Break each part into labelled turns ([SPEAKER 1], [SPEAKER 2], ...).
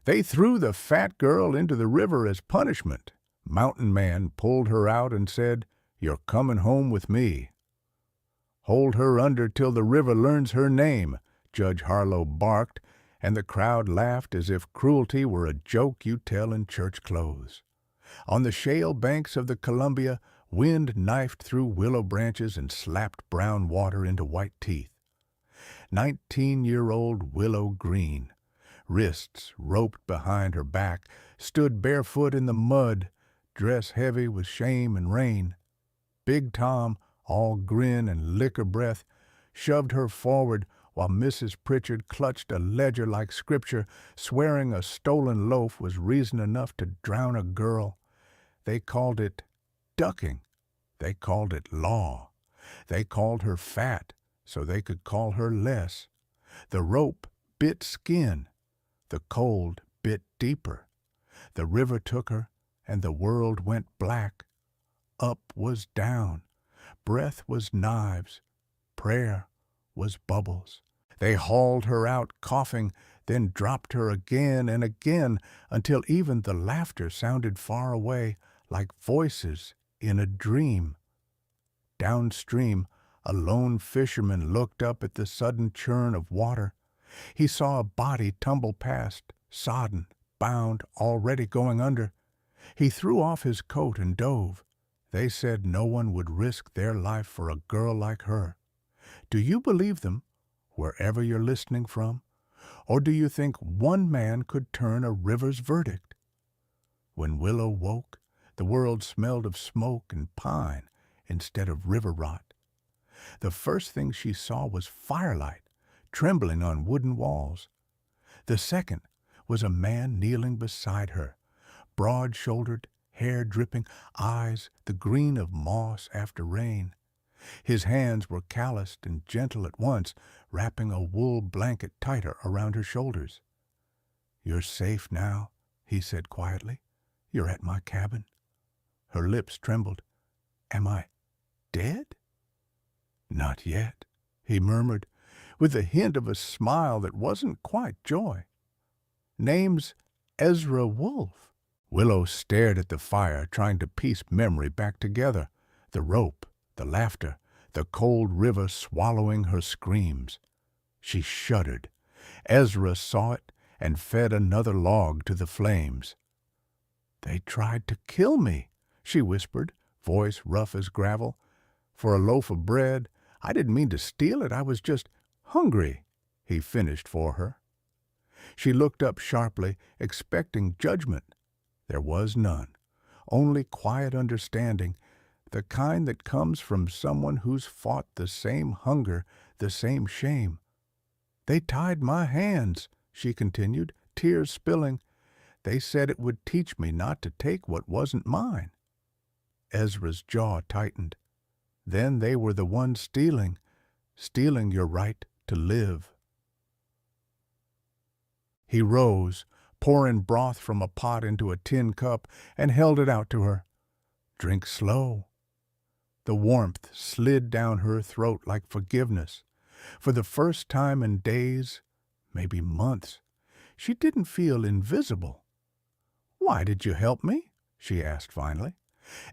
[SPEAKER 1] They threw the fat girl into the river as punishment. Mountain Man pulled her out and said, "You're coming home with me." "Hold her under till the river learns her name," Judge Harlow barked, and the crowd laughed as if cruelty were a joke you tell in church clothes. On the shale banks of the Columbia, wind knifed through willow branches and slapped brown water into white teeth. 19-year-old Willow Green, wrists roped behind her back, stood barefoot in the mud, dress heavy with shame and rain. Big Tom, all grin and liquor breath, shoved her forward while Mrs. Pritchard clutched a ledger like scripture, swearing a stolen loaf was reason enough to drown a girl. They called it ducking. They called it law. They called her fat so they could call her less. The rope bit skin. The cold bit deeper. The river took her, and the world went black. Up was down. Breath was knives. Prayer was bubbles. They hauled her out coughing, then dropped her again and again until even the laughter sounded far away, like voices in a dream. Downstream, a lone fisherman looked up at the sudden churn of water. He saw a body tumble past, sodden, bound, already going under. He threw off his coat and dove. They said no one would risk their life for a girl like her. Do you believe them, wherever you're listening from? Or do you think one man could turn a river's verdict? When Willow woke, the world smelled of smoke and pine instead of river rot. The first thing she saw was firelight trembling on wooden walls. The second was a man kneeling beside her, broad-shouldered, hair dripping, eyes the green of moss after rain. His hands were calloused and gentle at once, wrapping a wool blanket tighter around her shoulders. "You're safe now," he said quietly. "You're at my cabin." Her lips trembled. "Am I dead?" "Not yet," he murmured, with a hint of a smile that wasn't quite joy. "Name's Ezra Wolf." Willow stared at the fire, trying to piece memory back together. The rope, the laughter, the cold river swallowing her screams. She shuddered. Ezra saw it and fed another log to the flames. "They tried to kill me," she whispered, voice rough as gravel. "For a loaf of bread. I didn't mean to steal it. I was just hungry," he finished for her. She looked up sharply, expecting judgment. There was none, only quiet understanding, the kind that comes from someone who's fought the same hunger, the same shame. "They tied my hands," she continued, tears spilling. "They said it would teach me not to take what wasn't mine." Ezra's jaw tightened. "Then they were the ones stealing your right to live." He rose, pouring broth from a pot into a tin cup, and held it out to her. "Drink slow." The warmth slid down her throat like forgiveness. For the first time in days, maybe months, she didn't feel invisible. "Why did you help me?" she asked finally.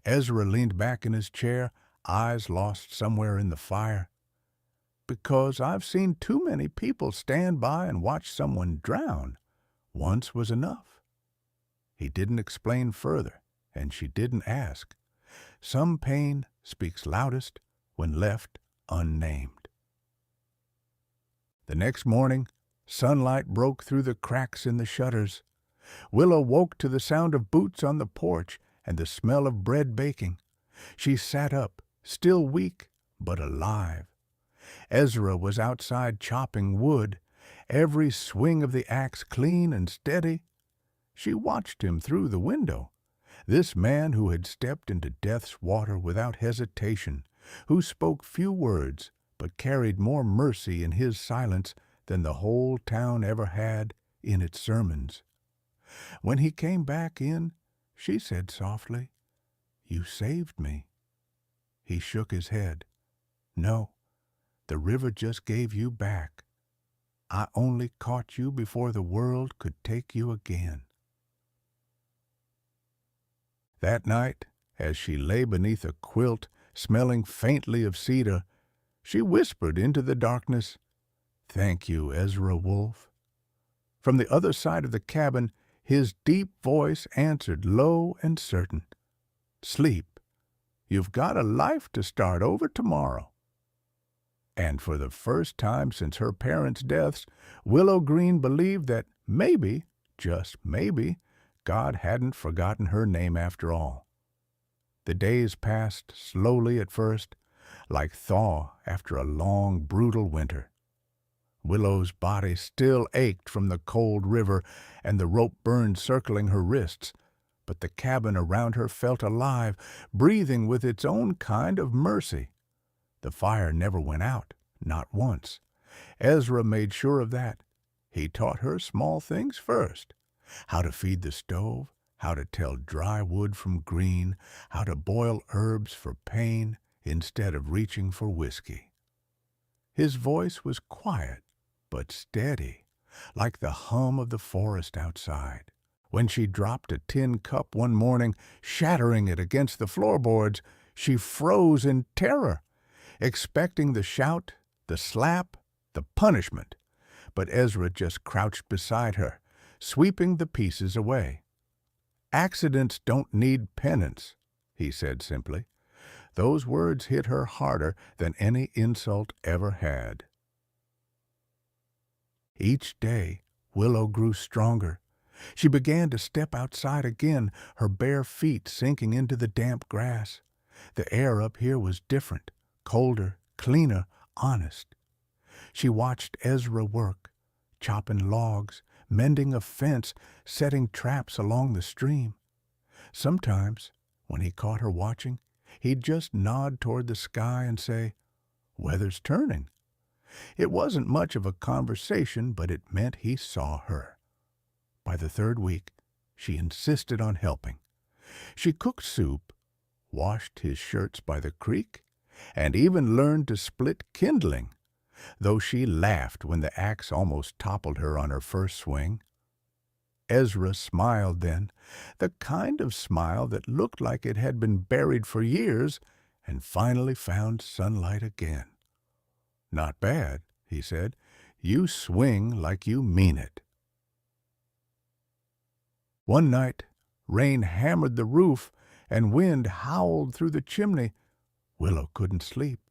[SPEAKER 1] Ezra leaned back in his chair, eyes lost somewhere in the fire. "Because I've seen too many people stand by and watch someone drown. Once was enough." He didn't explain further, and she didn't ask. Some pain speaks loudest when left unnamed. The next morning, sunlight broke through the cracks in the shutters. Willow woke to the sound of boots on the porch and the smell of bread baking. She sat up, still weak, but alive. Ezra was outside chopping wood, every swing of the axe clean and steady. She watched him through the window, this man who had stepped into death's water without hesitation, who spoke few words but carried more mercy in his silence than the whole town ever had in its sermons. When he came back in, she said softly, "You saved me." He shook his head. "No, the river just gave you back. I only caught you before the world could take you again. That night, as she lay beneath a quilt, smelling faintly of cedar, she whispered into the darkness, "Thank you, Ezra Wolf." From the other side of the cabin, his deep voice answered low and certain, "Sleep. You've got a life to start over tomorrow." And for the first time since her parents' deaths, Willow Green believed that maybe, just maybe, God hadn't forgotten her name after all. The days passed slowly at first, like thaw after a long, brutal winter. Willow's body still ached from the cold river and the rope burn circling her wrists, but the cabin around her felt alive, breathing with its own kind of mercy. The fire never went out, not once. Ezra made sure of that. He taught her small things first: how to feed the stove, how to tell dry wood from green, how to boil herbs for pain instead of reaching for whiskey. His voice was quiet but steady, like the hum of the forest outside. When she dropped a tin cup one morning, shattering it against the floorboards, she froze in terror, expecting the shout, the slap, the punishment. But Ezra just crouched beside her, sweeping the pieces away. "Accidents don't need penance," he said simply. Those words hit her harder than any insult ever had. Each day, Willow grew stronger. She began to step outside again, her bare feet sinking into the damp grass. The air up here was different, colder, cleaner, honest. She watched Ezra work, chopping logs, mending a fence, setting traps along the stream. Sometimes, when he caught her watching, he'd just nod toward the sky and say, "Weather's turning." It wasn't much of a conversation, but it meant he saw her. By the third week, she insisted on helping. She cooked soup, washed his shirts by the creek, and even learned to split kindling, though she laughed when the axe almost toppled her on her first swing. Ezra smiled then, the kind of smile that looked like it had been buried for years and finally found sunlight again. "Not bad," he said. "You swing like you mean it." One night, rain hammered the roof and wind howled through the chimney. Willow couldn't sleep.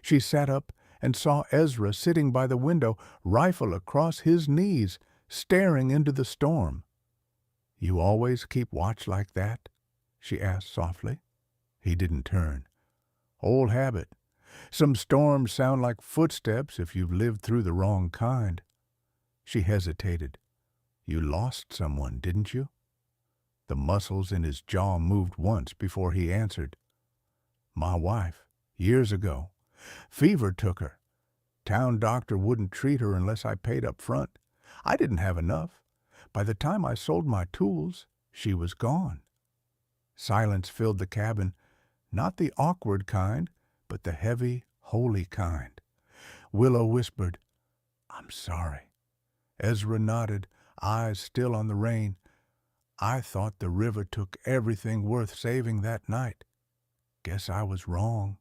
[SPEAKER 1] She sat up and saw Ezra sitting by the window, rifle across his knees, staring into the storm. "You always keep watch like that?" she asked softly. He didn't turn. "Old habit. Some storms sound like footsteps if you've lived through the wrong kind." She hesitated. "You lost someone, didn't you?" The muscles in his jaw moved once before he answered. "My wife, years ago. Fever took her. Town doctor wouldn't treat her unless I paid up front. I didn't have enough. By the time I sold my tools, she was gone." Silence filled the cabin, not the awkward kind, but the heavy, holy kind. Willow whispered, "I'm sorry." Ezra nodded, eyes still on the rain. "I thought the river took everything worth saving that night. Guess I was wrong."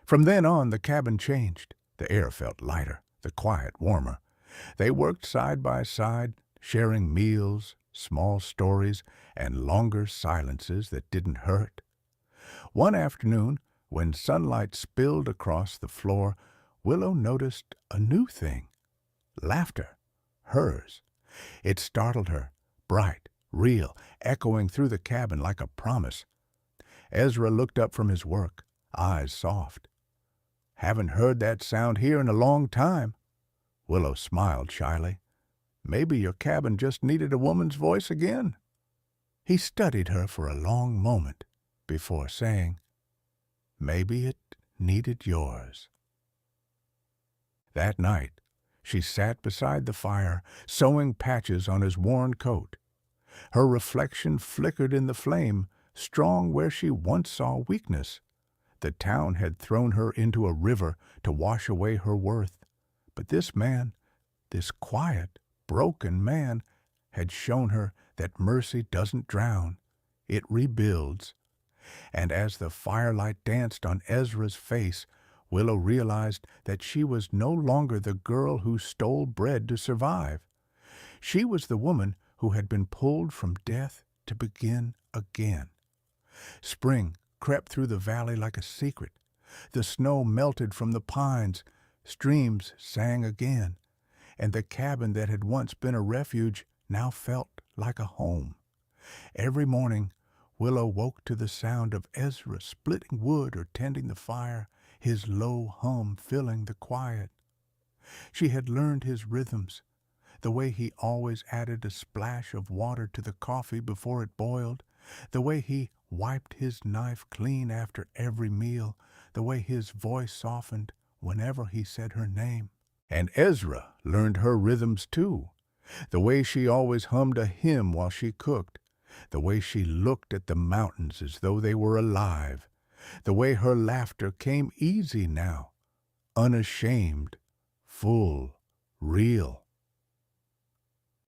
[SPEAKER 1] From then on, the cabin changed. The air felt lighter, the quiet warmer. They worked side by side, sharing meals, small stories, and longer silences that didn't hurt. One afternoon, when sunlight spilled across the floor, Willow noticed a new thing: laughter. Hers. It startled her, bright, real, echoing through the cabin like a promise. Ezra looked up from his work, eyes soft. "Haven't heard that sound here in a long time." Willow smiled shyly. "Maybe your cabin just needed a woman's voice again." He studied her for a long moment before saying, "Maybe it needed yours." That night, she sat beside the fire, sewing patches on his worn coat. Her reflection flickered in the flame, strong where she once saw weakness. The town had thrown her into a river to wash away her worth, But this man, this quiet, broken man, had shown her that mercy doesn't drown, it rebuilds. And as the firelight danced on Ezra's face, Willow realized that she was no longer the girl who stole bread to survive. She was the woman who had been pulled from death to begin again. Spring crept through the valley like a secret. The snow melted from the pines, streams sang again, and the cabin that had once been a refuge now felt like a home. Every morning, Willow woke to the sound of Ezra splitting wood or tending the fire, his low hum filling the quiet. She had learned his rhythms, the way he always added a splash of water to the coffee before it boiled, the way he wiped his knife clean after every meal, the way his voice softened whenever he said her name. And Ezra learned her rhythms too, the way she always hummed a hymn while she cooked, the way she looked at the mountains as though they were alive, the way her laughter came easy now, unashamed, full, real.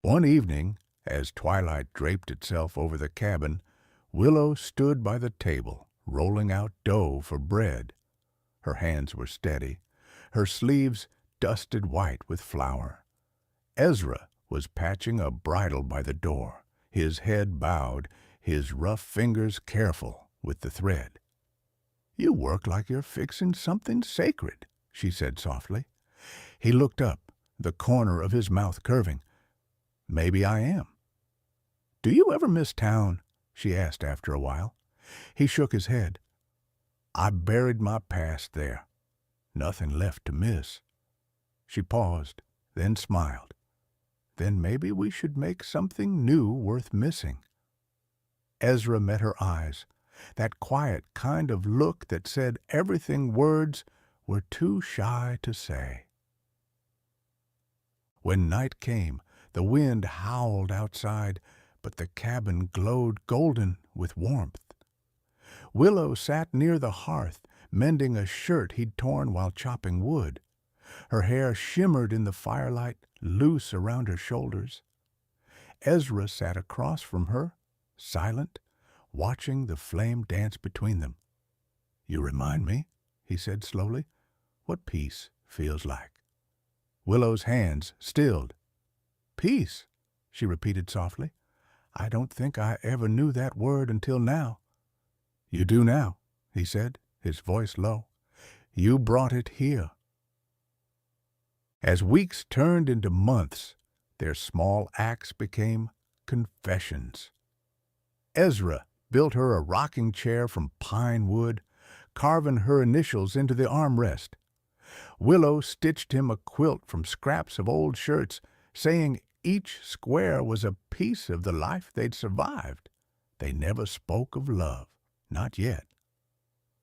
[SPEAKER 1] One evening, as twilight draped itself over the cabin, Willow stood by the table, rolling out dough for bread. Her hands were steady, her sleeves dusted white with flour. Ezra was patching a bridle by the door, his head bowed, his rough fingers careful with the thread. "You work like you're fixing something sacred," she said softly. He looked up, the corner of his mouth curving. "Maybe I am." "Do you ever miss town?" she asked after a while. He shook his head. "I buried my past there. Nothing left to miss." She paused, then smiled. "Then maybe we should make something new worth missing." Ezra met her eyes, that quiet kind of look that said everything words were too shy to say. When night came, the wind howled outside, but the cabin glowed golden with warmth. Willow sat near the hearth, mending a shirt he'd torn while chopping wood. Her hair shimmered in the firelight, loose around her shoulders. Ezra sat across from her, silent, watching the flame dance between them. "You remind me," he said slowly, "what peace feels like." Willow's hands stilled. "Peace," she repeated softly. "I don't think I ever knew that word until now." "You do now," he said, his voice low. "You brought it here." As weeks turned into months, their small acts became confessions. Ezra built her a rocking chair from pine wood, carving her initials into the armrest. Willow stitched him a quilt from scraps of old shirts, saying each square was a piece of the life they'd survived. They never spoke of love, not yet.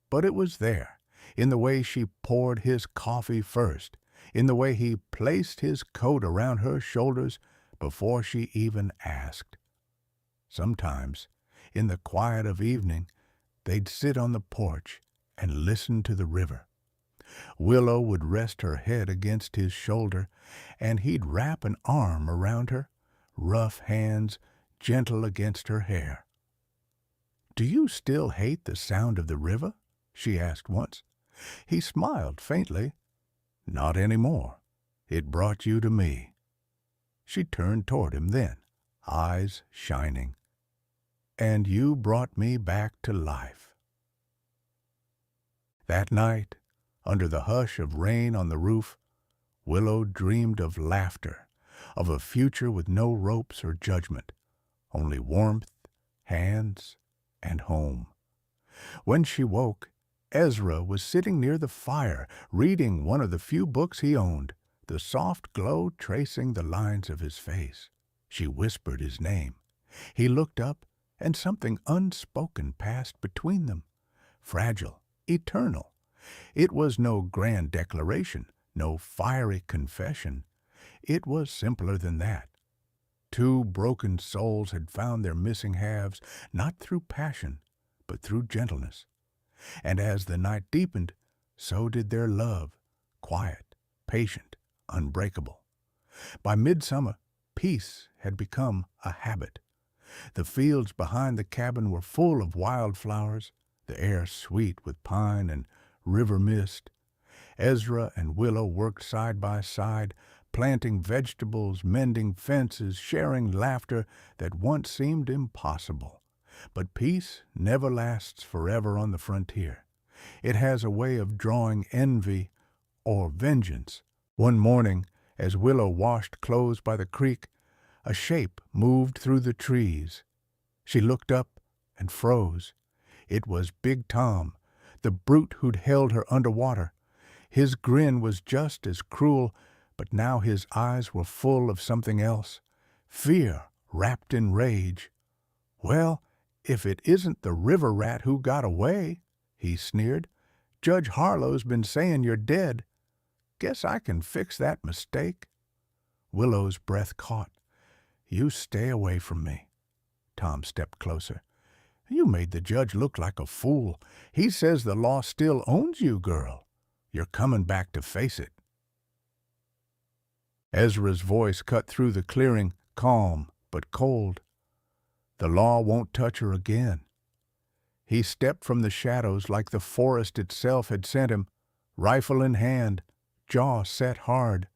[SPEAKER 1] But it was there, in the way she poured his coffee first, in the way he placed his coat around her shoulders before she even asked. Sometimes, in the quiet of evening, they'd sit on the porch and listen to the river. Willow would rest her head against his shoulder, and he'd wrap an arm around her, rough hands gentle against her hair. "Do you still hate the sound of the river?" she asked once. He smiled faintly. "Not anymore. It brought you to me." She turned toward him then, eyes shining. "And you brought me back to life." That night, under the hush of rain on the roof, Willow dreamed of laughter, of a future with no ropes or judgment, only warmth, hands, and home. When she woke, Ezra was sitting near the fire, reading one of the few books he owned, the soft glow tracing the lines of his face. She whispered his name. He looked up, and something unspoken passed between them, fragile, eternal. It was no grand declaration, no fiery confession. It was simpler than that. Two broken souls had found their missing halves, not through passion, but through gentleness. And as the night deepened, so did their love, quiet, patient, unbreakable. By midsummer, peace had become a habit. The fields behind the cabin were full of wildflowers, the air sweet with pine and river mist. Ezra and Willow worked side by side, planting vegetables, mending fences, sharing laughter that once seemed impossible. But peace never lasts forever on the frontier. It has a way of drawing envy or vengeance. One morning, as Willow washed clothes by the creek, a shape moved through the trees. She looked up and froze. It was Big Tom, the brute who'd held her underwater. His grin was just as cruel, but now his eyes were full of something else, fear wrapped in rage. "Well, if it isn't the river rat who got away," he sneered. "Judge Harlow's been saying you're dead. Guess I can fix that mistake." Willow's breath caught. "You stay away from me." Tom stepped closer. "You made the judge look like a fool. He says the law still owns you, girl. You're coming back to face it." Ezra's voice cut through the clearing, calm but cold. "The law won't touch her again." He stepped from the shadows like the forest itself had sent him, rifle in hand, jaw set hard.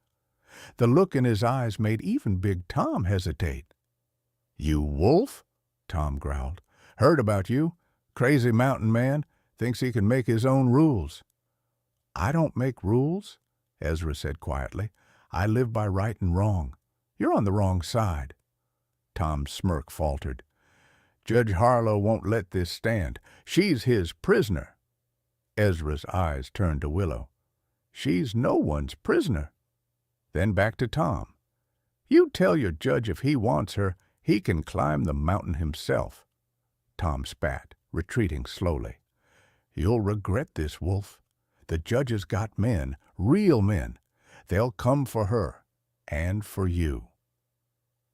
[SPEAKER 1] The look in his eyes made even Big Tom hesitate. "You wolf?" Tom growled. "Heard about you. Crazy mountain man. Thinks he can make his own rules." "I don't make rules," Ezra said quietly. "I live by right and wrong. You're on the wrong side." Tom's smirk faltered. "Judge Harlow won't let this stand. She's his prisoner." Ezra's eyes turned to Willow. "She's no one's prisoner." Then back to Tom. "You tell your judge if he wants her, he can climb the mountain himself." Tom spat, retreating slowly. "You'll regret this, Wolf. The judge's got men, real men. They'll come for her, and for you."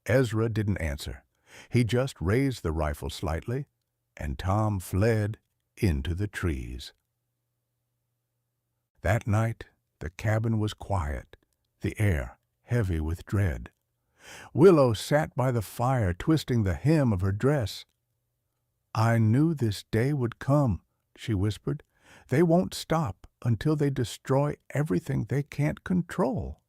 [SPEAKER 1] Ezra didn't answer. He just raised the rifle slightly, and Tom fled into the trees. That night, the cabin was quiet, the air heavy with dread. Willow sat by the fire, twisting the hem of her dress. "I knew this day would come," she whispered. "They won't stop until they destroy everything they can't control."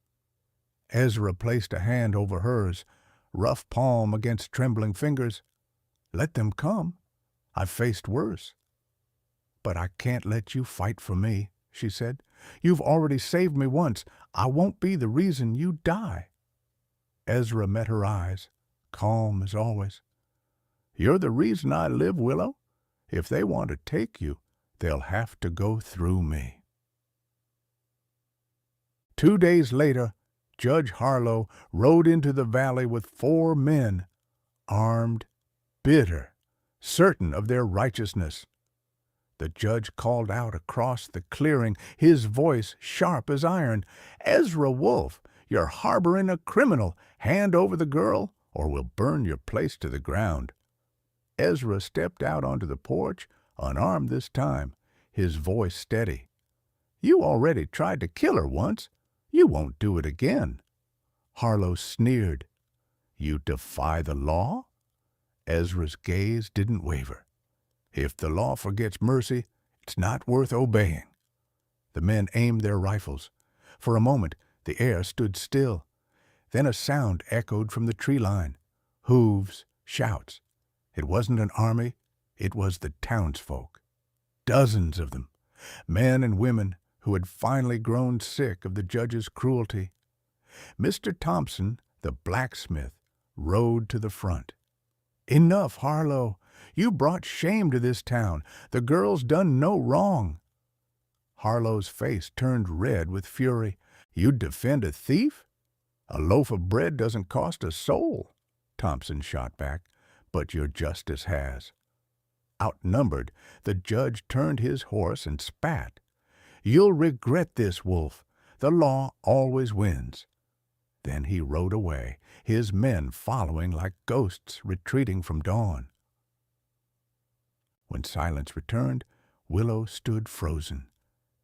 [SPEAKER 1] Ezra placed a hand over hers, rough palm against trembling fingers. "Let them come. I've faced worse." "But I can't let you fight for me," she said. "You've already saved me once. I won't be the reason you die." Ezra met her eyes, calm as always. "You're the reason I live, Willow. If they want to take you, they'll have to go through me." 2 days later, Judge Harlow rode into the valley with 4 men, armed, bitter, certain of their righteousness. The judge called out across the clearing, his voice sharp as iron. "Ezra Wolf, you're harboring a criminal. Hand over the girl, or we'll burn your place to the ground." Ezra stepped out onto the porch, unarmed this time, his voice steady. "You already tried to kill her once. You won't do it again." Harlow sneered. "You defy the law?" Ezra's gaze didn't waver. "If the law forgets mercy, it's not worth obeying." The men aimed their rifles. For a moment, the air stood still. Then a sound echoed from the tree line. Hooves, shouts. It wasn't an army, it was the townsfolk. Dozens of them, men and women who had finally grown sick of the judge's cruelty. Mr. Thompson, the blacksmith, rode to the front. "Enough, Harlow. You brought shame to this town. The girl's done no wrong." Harlow's face turned red with fury. "You'd defend a thief? A loaf of bread doesn't cost a soul," Thompson shot back, "but your justice has." Outnumbered, the judge turned his horse and spat. "You'll regret this, Wolf. The law always wins." Then he rode away, his men following like ghosts retreating from dawn. When silence returned, Willow stood frozen.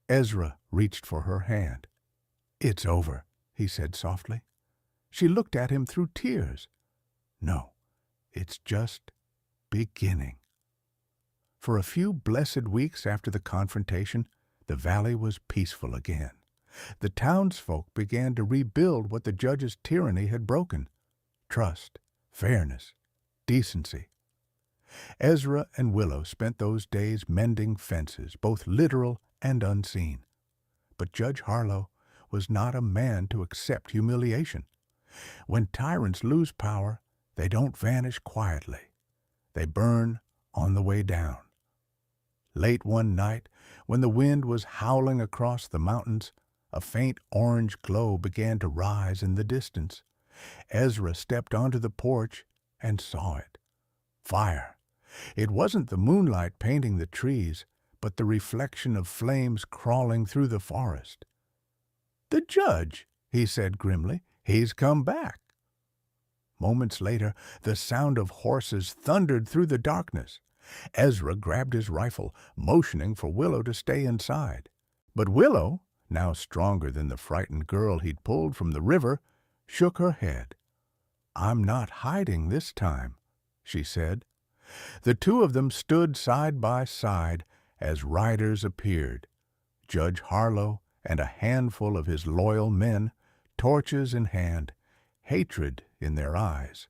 [SPEAKER 1] Ezra reached for her hand. "It's over," he said softly. She looked at him through tears. No, it's just beginning. For a few blessed weeks after the confrontation, the valley was peaceful again. The townsfolk began to rebuild what the judge's tyranny had broken: trust, fairness, decency. Ezra and Willow spent those days mending fences, both literal and unseen. But Judge Harlow was not a man to accept humiliation. When tyrants lose power, they don't vanish quietly. They burn on the way down. Late one night, when the wind was howling across the mountains, a faint orange glow began to rise in the distance. Ezra stepped onto the porch and saw it. Fire. It wasn't the moonlight painting the trees, but the reflection of flames crawling through the forest. "The judge," he said grimly. "He's come back." Moments later, the sound of horses thundered through the darkness. Ezra grabbed his rifle, motioning for Willow to stay inside. But Willow, now stronger than the frightened girl he'd pulled from the river, shook her head. "I'm not hiding this time," she said. The two of them stood side by side as riders appeared, Judge Harlow and a handful of his loyal men, torches in hand, hatred in their eyes.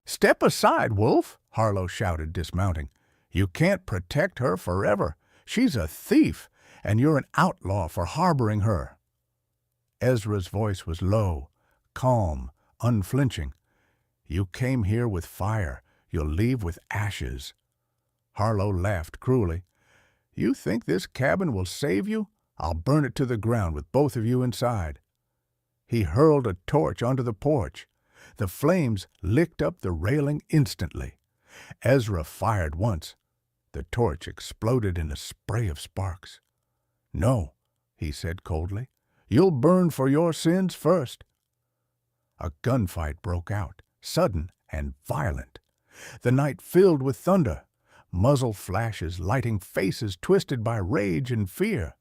[SPEAKER 1] "Step aside, Wolf!" Harlow shouted, dismounting. "You can't protect her forever. She's a thief, and you're an outlaw for harboring her." Ezra's voice was low, calm, unflinching. "You came here with fire. You'll leave with ashes." Harlow laughed cruelly. "You think this cabin will save you? I'll burn it to the ground with both of you inside." He hurled a torch onto the porch. The flames licked up the railing instantly. Ezra fired once. The torch exploded in a spray of sparks. "No," he said coldly. "You'll burn for your sins first." A gunfight broke out, sudden and violent. The night filled with thunder, muzzle flashes lighting faces twisted by rage and fear.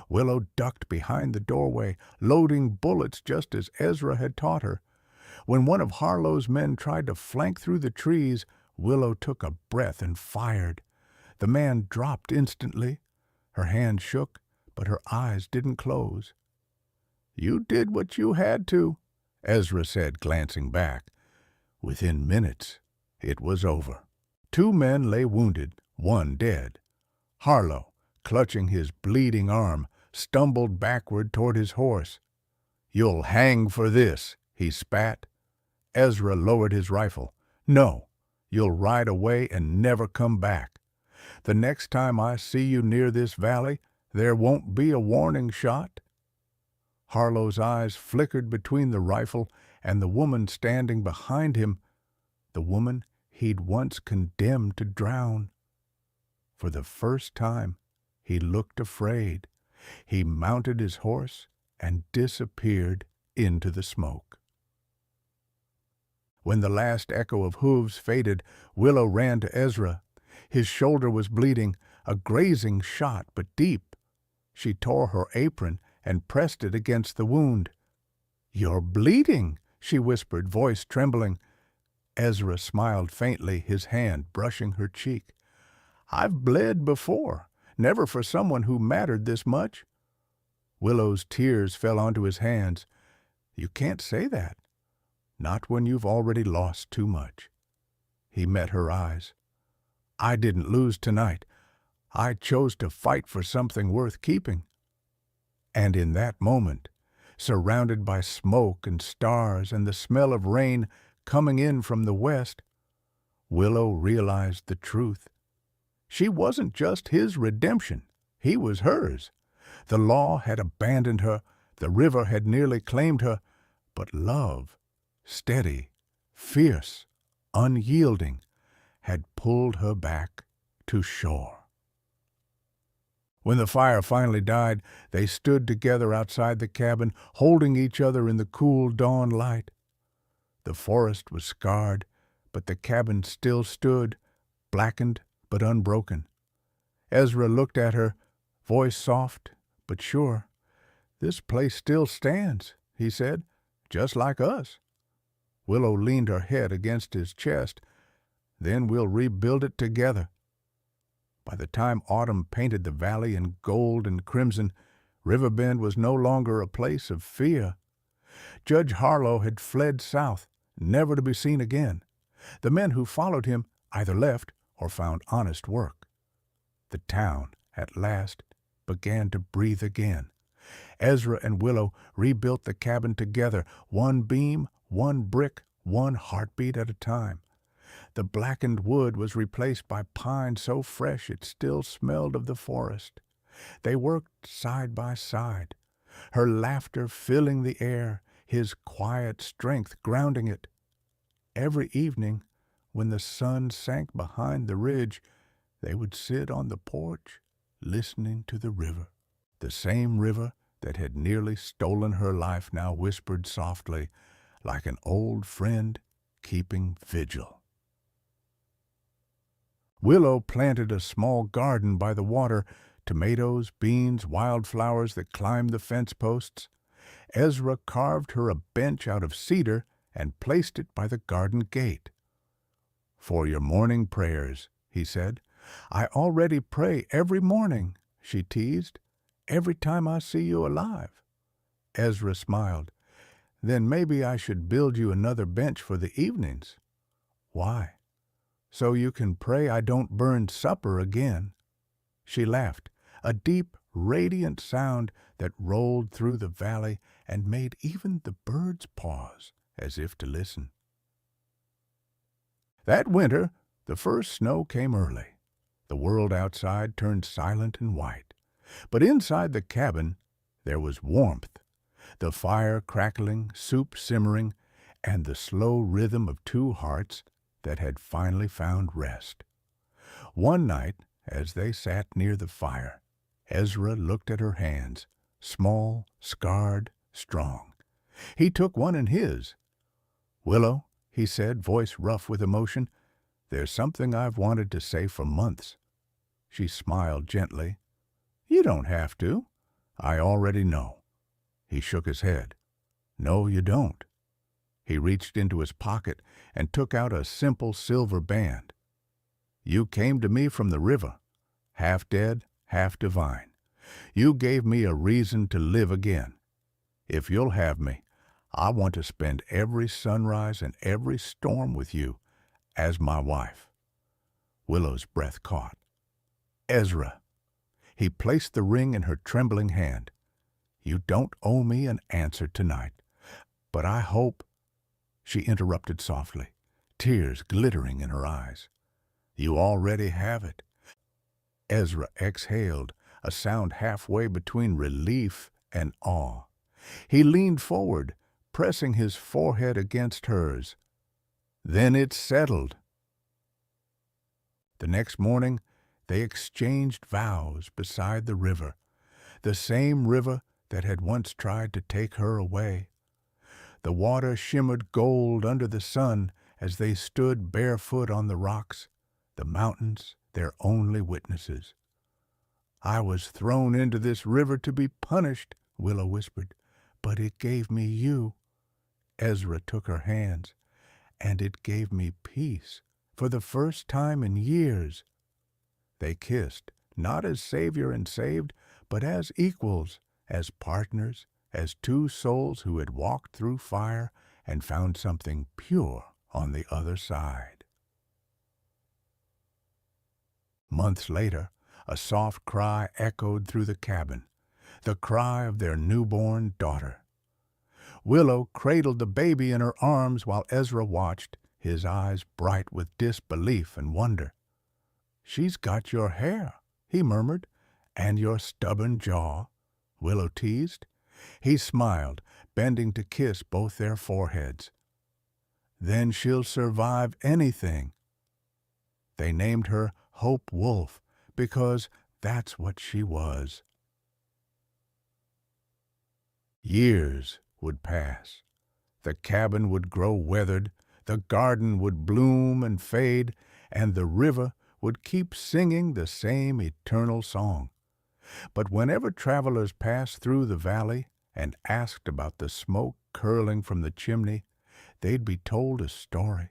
[SPEAKER 1] Willow ducked behind the doorway, loading bullets just as Ezra had taught her. When one of Harlow's men tried to flank through the trees, Willow took a breath and fired. The man dropped instantly. Her hand shook, but her eyes didn't close. "You did what you had to," Ezra said, glancing back. Within minutes, it was over. Two men lay wounded, one dead. Harlow, clutching his bleeding arm, stumbled backward toward his horse. "You'll hang for this," he spat. Ezra lowered his rifle. "No, you'll ride away and never come back. The next time I see you near this valley, there won't be a warning shot." Harlow's eyes flickered between the rifle and the woman standing behind him, the woman he'd once condemned to drown. For the first time, he looked afraid. He mounted his horse and disappeared into the smoke. When the last echo of hooves faded, Willow ran to Ezra. His shoulder was bleeding, a grazing shot, but deep. She tore her apron and pressed it against the wound. "You're bleeding," she whispered, voice trembling. Ezra smiled faintly, his hand brushing her cheek. "I've bled before, never for someone who mattered this much." Willow's tears fell onto his hands. "You can't say that. Not when you've already lost too much." He met her eyes. "I didn't lose tonight. I chose to fight for something worth keeping." And in that moment, surrounded by smoke and stars and the smell of rain coming in from the west, Willow realized the truth. She wasn't just his redemption. He was hers. The law had abandoned her. The river had nearly claimed her. But love, steady, fierce, unyielding, had pulled her back to shore. When the fire finally died, they stood together outside the cabin, holding each other in the cool dawn light. The forest was scarred, but the cabin still stood, blackened but unbroken. Ezra looked at her, voice soft but sure. "This place still stands," he said, "just like us." Willow leaned her head against his chest. "Then we'll rebuild it together." By the time autumn painted the valley in gold and crimson, Riverbend was no longer a place of fear. Judge Harlow had fled south, never to be seen again. The men who followed him either left or found honest work. The town, at last, began to breathe again. Ezra and Willow rebuilt the cabin together, one beam, one brick, one heartbeat at a time. The blackened wood was replaced by pine so fresh it still smelled of the forest. They worked side by side, her laughter filling the air, his quiet strength grounding it. Every evening, when the sun sank behind the ridge, they would sit on the porch, listening to the river. The same river that had nearly stolen her life now whispered softly, like an old friend keeping vigil. Willow planted a small garden by the water, tomatoes, beans, wildflowers that climbed the fence posts. Ezra carved her a bench out of cedar and placed it by the garden gate. "For your morning prayers," he said. "I already pray every morning," she teased, "every time I see you alive." Ezra smiled. "Then maybe I should build you another bench for the evenings." "Why?" "So you can pray I don't burn supper again." She laughed, a deep, radiant sound that rolled through the valley and made even the birds pause, as if to listen. That winter, the first snow came early. The world outside turned silent and white. But inside the cabin, there was warmth, the fire crackling, soup simmering, and the slow rhythm of two hearts that had finally found rest. One night, as they sat near the fire, Ezra looked at her hands, small, scarred, strong. He took one in his. "Willow," he said, voice rough with emotion, "there's something I've wanted to say for months." She smiled gently. "You don't have to. I already know." He shook his head. "No, you don't." He reached into his pocket and took out a simple silver band. "You came to me from the river, half dead, half divine. You gave me a reason to live again. If you'll have me, I want to spend every sunrise and every storm with you as my wife." Willow's breath caught. "Ezra." He placed the ring in her trembling hand. "You don't owe me an answer tonight, but I hope—" She interrupted softly, tears glittering in her eyes. "You already have it." Ezra exhaled, a sound halfway between relief and awe. He leaned forward, pressing his forehead against hers. "Then it's settled." The next morning, they exchanged vows beside the river, the same river that had once tried to take her away. The water shimmered gold under the sun as they stood barefoot on the rocks, the mountains their only witnesses. "I was thrown into this river to be punished," Willow whispered, "but it gave me you." Ezra took her hands, "and it gave me peace, for the first time in years." They kissed, not as savior and saved, but as equals, as partners, as two souls who had walked through fire and found something pure on the other side. Months later, a soft cry echoed through the cabin, the cry of their newborn daughter. Willow cradled the baby in her arms while Ezra watched, his eyes bright with disbelief and wonder. "She's got your hair," he murmured, "and your stubborn jaw," Willow teased. He smiled, bending to kiss both their foreheads. "Then she'll survive anything." They named her Hope Wolf because that's what she was. Years would pass. The cabin would grow weathered, the garden would bloom and fade, and the river would keep singing the same eternal song. But whenever travelers passed through the valley and asked about the smoke curling from the chimney, they'd be told a story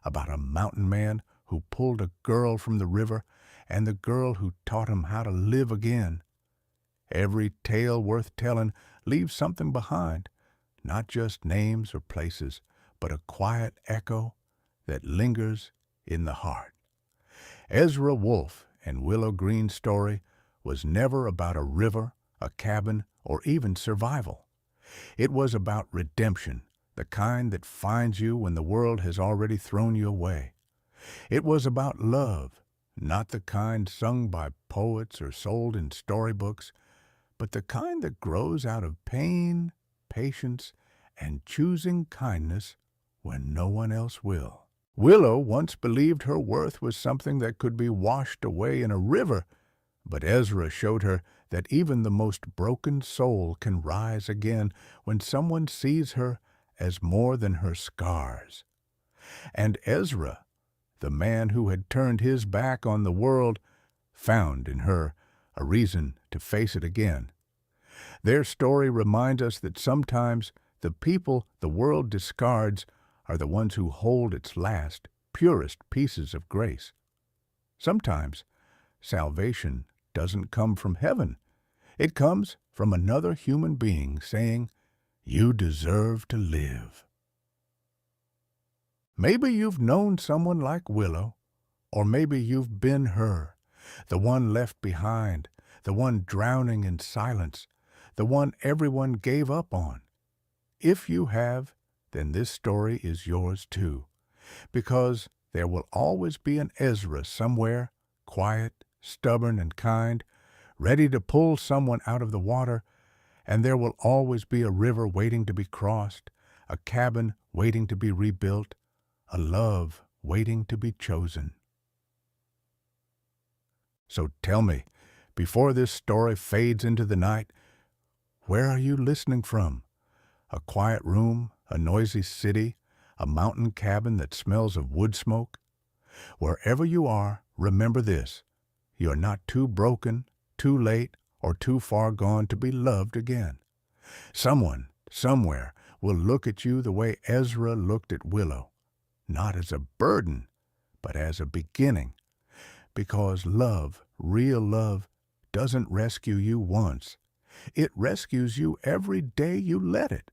[SPEAKER 1] about a mountain man who pulled a girl from the river and the girl who taught him how to live again. Every tale worth telling leaves something behind, not just names or places, but a quiet echo that lingers in the heart. Ezra Wolf and Willow Green's story was never about a river, a cabin, or even survival. It was about redemption, the kind that finds you when the world has already thrown you away. It was about love, not the kind sung by poets or sold in storybooks, but the kind that grows out of pain, patience, and choosing kindness when no one else will. Willow once believed her worth was something that could be washed away in a river, but Ezra showed her that even the most broken soul can rise again when someone sees her as more than her scars. And Ezra, the man who had turned his back on the world, found in her a reason to face it again. Their story reminds us that sometimes the people the world discards are the ones who hold its last, purest pieces of grace. Sometimes salvation doesn't come from heaven. It comes from another human being saying, "You deserve to live." Maybe you've known someone like Willow, or maybe you've been her, the one left behind, the one drowning in silence, the one everyone gave up on. If you have, then this story is yours too, because there will always be an Ezra somewhere, quiet, stubborn, and kind, ready to pull someone out of the water, and there will always be a river waiting to be crossed, a cabin waiting to be rebuilt, a love waiting to be chosen. So tell me, before this story fades into the night, where are you listening from? A quiet room, a noisy city, a mountain cabin that smells of wood smoke? Wherever you are, remember this: you're not too broken, too late, or too far gone to be loved again. Someone, somewhere, will look at you the way Ezra looked at Willow, not as a burden, but as a beginning. Because love, real love, doesn't rescue you once. It rescues you every day you let it.